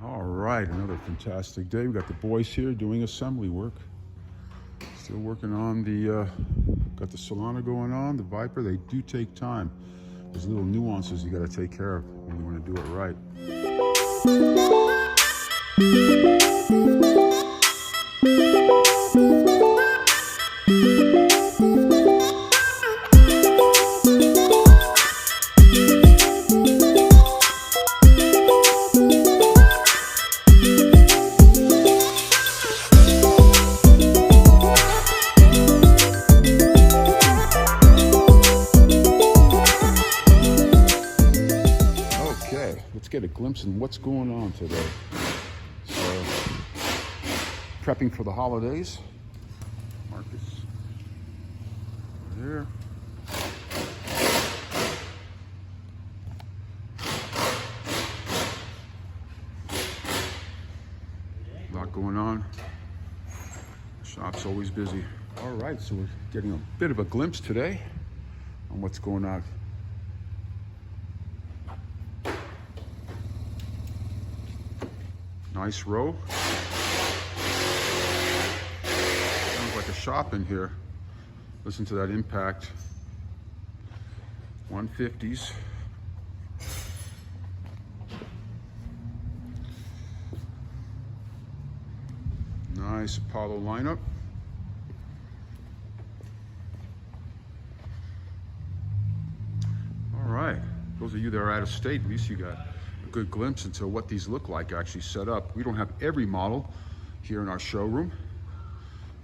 All right, another fantastic day. We got the boys here doing assembly work. Still working on the, got the Solana going on, the Viper. They do take time. There's little nuances you got to take care of when you want to do it right. Let's get a glimpse in what's going on today. So, prepping for the holidays. Marcus, over here. A lot going on. Shop's always busy. All right, so we're getting a bit of a glimpse today on what's going on. Nice row. Sounds like a shop in here. Listen to that impact. 150s. Nice Apollo lineup. All right. Those of you that are out of state, at least you got a good glimpse into what these look like actually set up. We don't have every model here in our showroom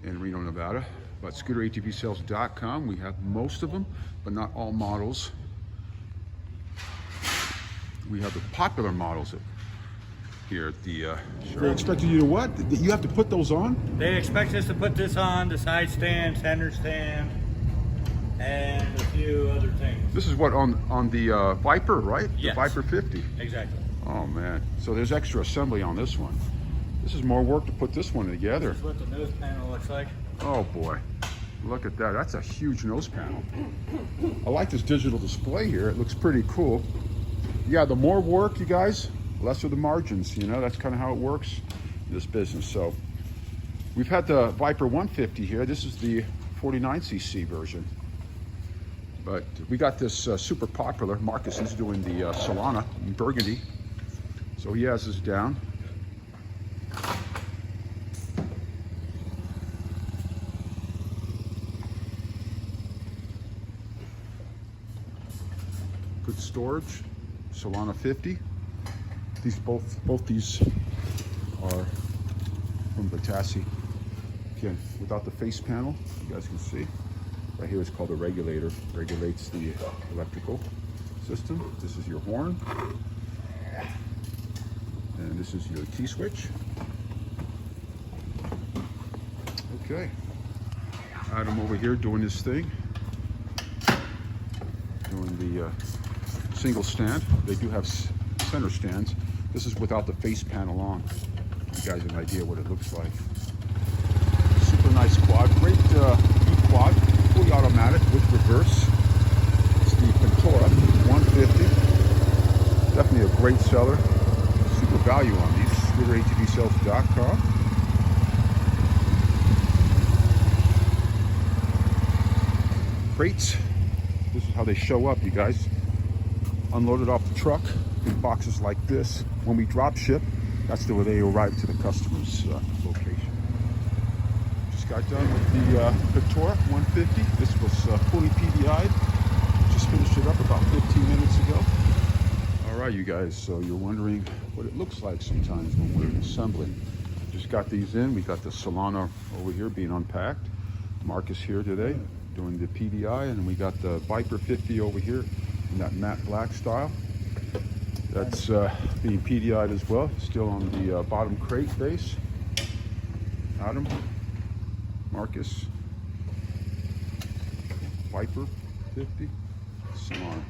in Reno, Nevada, but ScooterATVsales.com, we have most of them, but not all models. We have the popular models here at the show. They expected you to what? You have to put those on? They expect us to put this on, the side stand, center stand, and a few other things. This is what, on the Viper, right? Yes. The Viper 50. Exactly. Oh man, so there's extra assembly on this one. This is more work to put this one together. This is what the nose panel looks like. Oh boy, look at that. That's a huge nose panel. I like this digital display here. It looks pretty cool. Yeah, the more work, you guys, less are the margins. You know, that's kind of how it works in this business. So we've had the Viper 150 here. This is the 49cc version. But we got this super popular. Marcus is doing the Solana in Burgundy. So he has this down. Good storage, Solana 50. These both these are from VITACCI. Again, without the face panel, you guys can see. Right here is called a regulator. Regulates the electrical system. This is your horn. And this is your T-switch. Okay. Adam over here doing his thing. Doing the single stand. They do have center stands. This is without the face panel on. You guys have an idea what it looks like. Super nice quad. Great new quad. Fully automatic with reverse. It's the Ventura 150. Definitely a great seller. Super value on these. ScooterATVsales.com. Crates. This is how they show up, you guys. Unloaded off the truck in boxes like this. When we drop ship, that's the way they arrive to the customer's location. Just got done with the Ventura 150. This was fully PDI'd. Just finished it up about 15 minutes ago. All right, you guys, so you're wondering what it looks like sometimes when we're assembling. Just got these in. We got the Solana over here being unpacked. Marcus here today doing the PDI, and we got the Viper 50 over here in that matte black style. That's being PDI'd as well, still on the bottom crate base. Adam, Marcus, Viper 50, Solana.